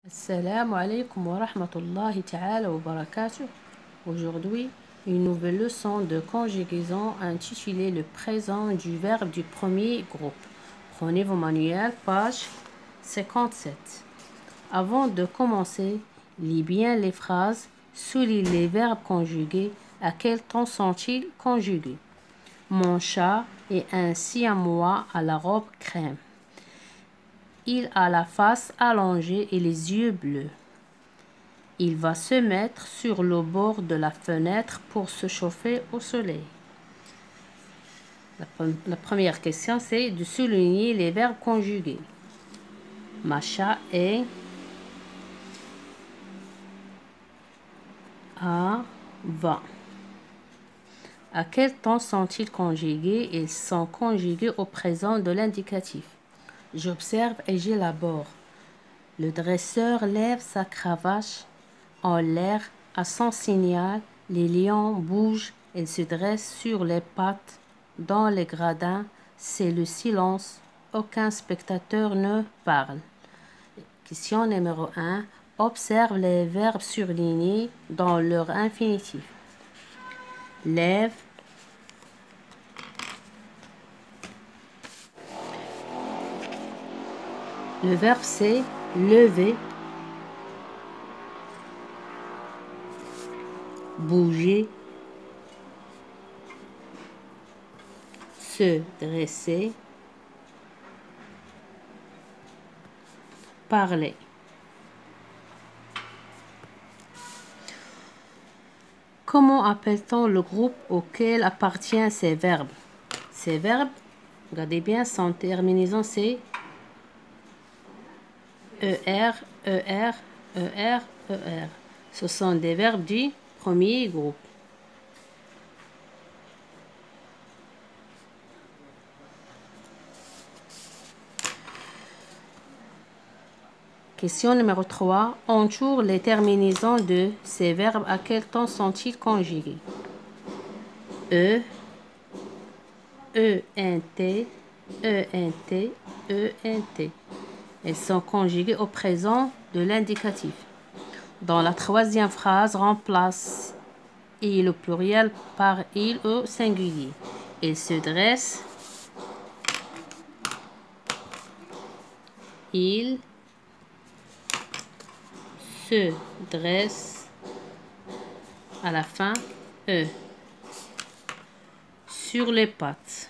Assalamu alaikum wa rahmatullahi ta'ala wa barakatuh. Aujourd'hui, une nouvelle leçon de conjugaison intitulée le présent du verbe du premier groupe. Prenez vos manuels, page 57. Avant de commencer, lis bien les phrases, souligne les verbes conjugués. À quel temps sont-ils conjugués? Mon chat est un siamois à la robe crème. Il a la face allongée et les yeux bleus. Il va se mettre sur le bord de la fenêtre pour se chauffer au soleil. La première question, c'est de souligner les verbes conjugués. Macha est à va. À quel temps sont-ils conjugués? Ils sont conjugués au présent de l'indicatif. J'observe et j'élabore. Le dresseur lève sa cravache en l'air à son signal. Les lions bougent, ils se dressent sur les pattes. Dans les gradins, c'est le silence. Aucun spectateur ne parle. Question numéro 1. Observe les verbes surlignés dans leur infinitif. Lève, le verbe c'est lever, bouger, se dresser, parler. Comment appelle-t-on le groupe auquel appartiennent ces verbes? Ces verbes, regardez bien, son terminaison c'est ER, ER, ER, ER. Ce sont des verbes du premier groupe. Question numéro 3. Entoure les terminaisons de ces verbes. À quel temps sont-ils conjugués? E, ENT, ENT, ENT. Elles sont conjuguées au présent de l'indicatif. Dans la troisième phrase, remplace il au pluriel par il au singulier. Il se dresse. Il se dresse. À la fin, E. Sur les pattes.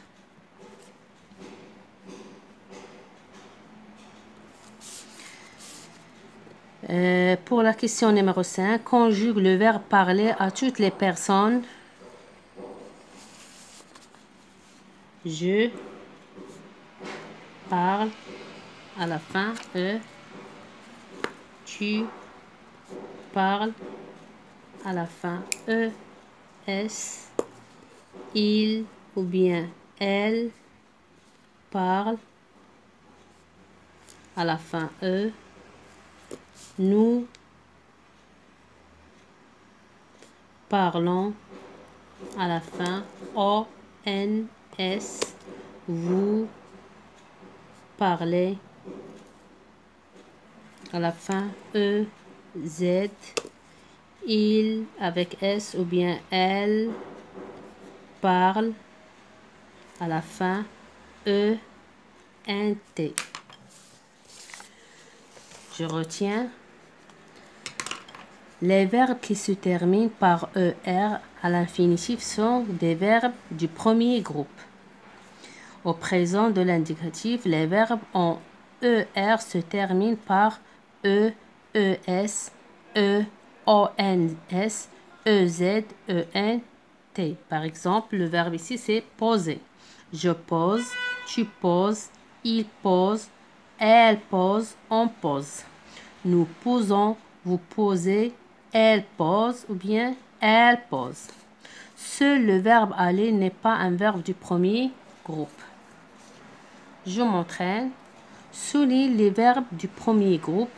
Pour la question numéro 5, conjugue le verbe parler à toutes les personnes. Je parle, à la fin, E. Tu parles, à la fin, E. S. Il ou bien elle parle, à la fin, E. Nous parlons, à la fin, O, N, S. Vous parlez, à la fin, E, Z. Il avec S ou bien elle parle, à la fin, E, N, T. Je retiens. Les verbes qui se terminent par ER à l'infinitif sont des verbes du premier groupe. Au présent de l'indicatif, les verbes en ER se terminent par E, ES, E, ONS, EZ, ENT. Par exemple, le verbe ici c'est poser. Je pose, tu poses, il pose, elle pose, on pose. Nous posons, vous posez, elle pose ou bien elle pose. Seul le verbe aller n'est pas un verbe du premier groupe. Je m'entraîne. Souligne les verbes du premier groupe.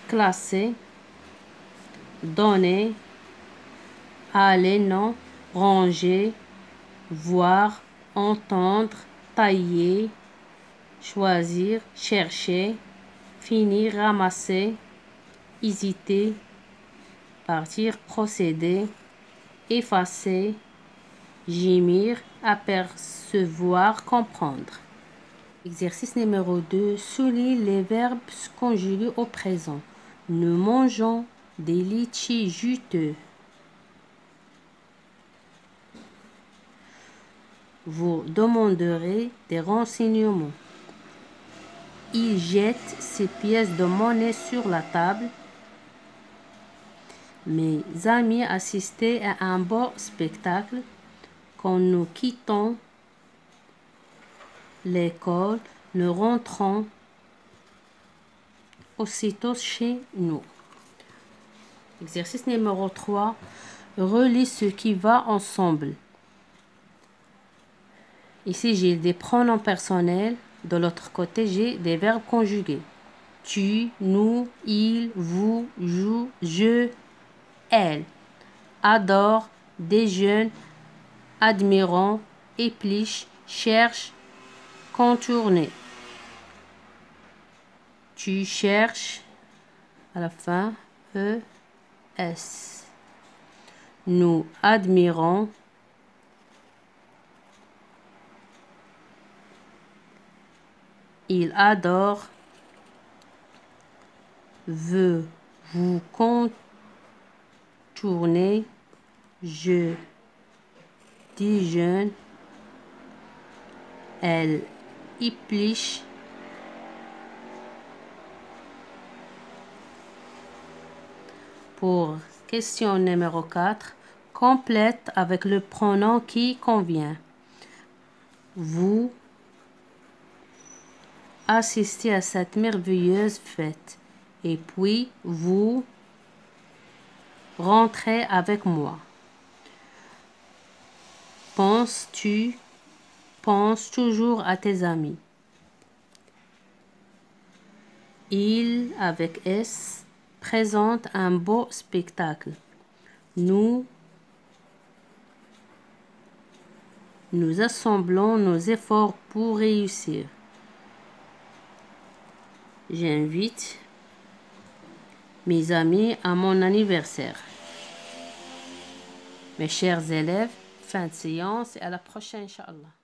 Classer, donner, aller, non, ranger, voir, entendre, tailler, choisir, chercher, finir, ramasser, hésiter, partir, procéder, effacer, gémir, apercevoir, comprendre. Exercice numéro 2. Souligne les verbes conjugués au présent. Nous mangeons des litchis juteux. Vous demanderez des renseignements. Il jette ses pièces de monnaie sur la table. Mes amis assistaient à un beau spectacle. Quand nous quittons l'école, nous rentrons aussitôt chez nous. Exercice numéro 3. Relis ce qui va ensemble. Ici, j'ai des pronoms personnels. De l'autre côté, j'ai des verbes conjugués. Tu, nous, il, vous, joue, je, elle. Adore, déjeune, admirant, épluche, cherche, contourner. Tu cherches, à la fin, E-S. Nous admirons, il adore, veut, vous contournez, je déjeune, elle épluche, pour question numéro 4, complète avec le pronom qui convient. Vous assistez à cette merveilleuse fête et puis vous rentrez avec moi. Penses-tu, penses toujours à tes amis. Il, avec S, présente un beau spectacle. Nous assemblons nos efforts pour réussir. J'invite mes amis à mon anniversaire. Mes chers élèves, fin de séance et à la prochaine, Inch'Allah.